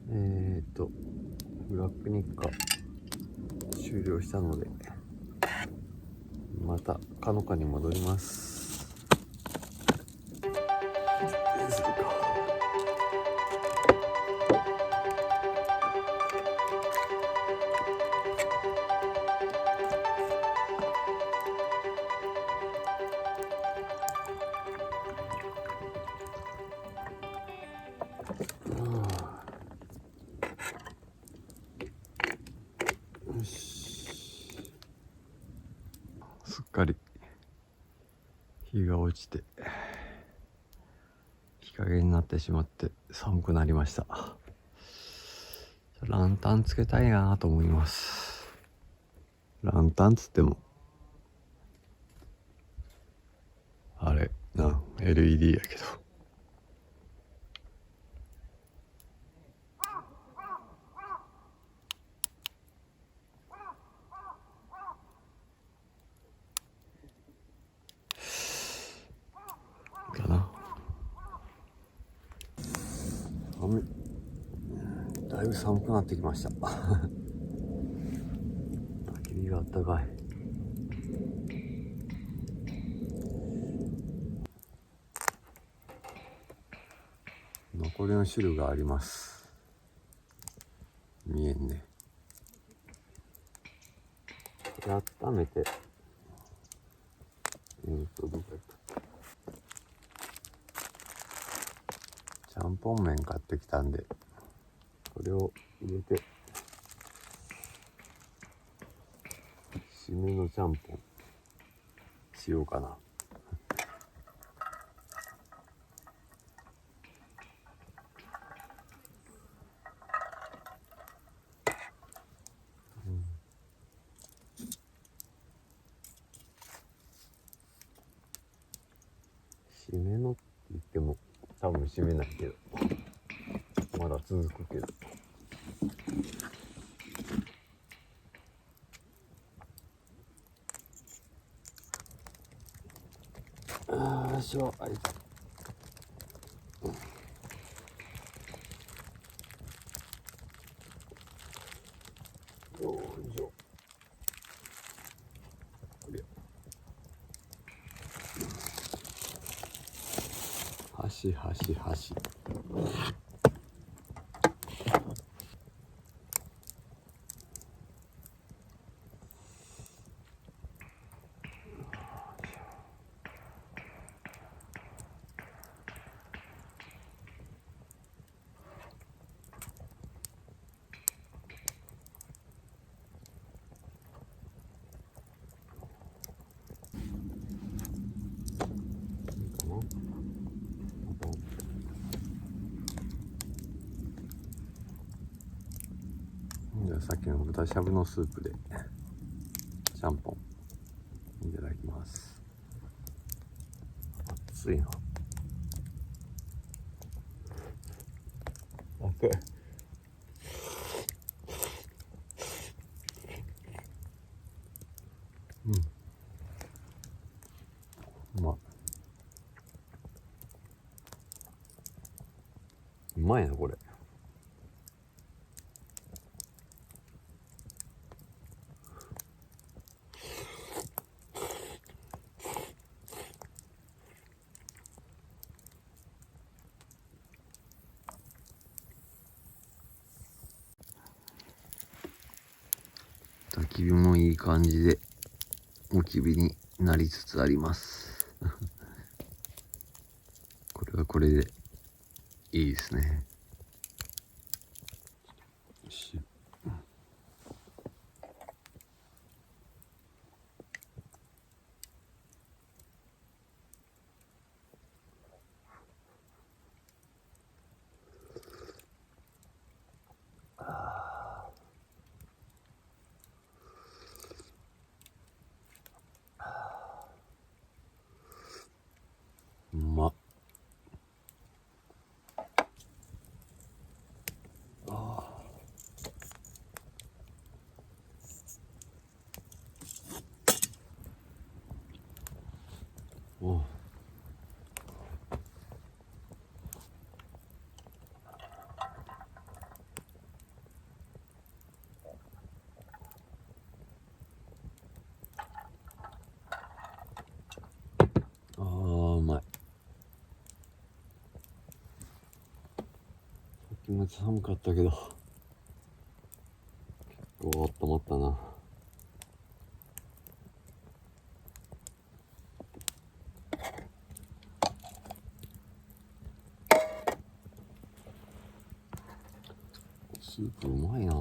ブラック日課終了したので、またかのかに戻ります。すっかり日が落ちて日陰になってしまって寒くなりました。ランタンつけたいなと思います。ランタンつってもあれLED やけど、かな。だいぶ寒くなってきました。焚き火があったかい。残りの汁があります。見えんね。これ温めて、どこやった。ちゃんぽん麺買ってきたんで、これを入れて締めのちゃんぽんしようかな。締めのって言っても多分締めないけど、まだ続くけど。よいしょ。はい。よいしょ。箸。じゃあさっきの豚しゃぶのスープでちゃんぽんいただきます。熱いな。熱い。うまい。うまいなこれ。焚き火もいい感じでおき火になりつつあります。これはこれでいいですね。うまっ。気持ち寒かったけど結構温まったな。スープうまいな。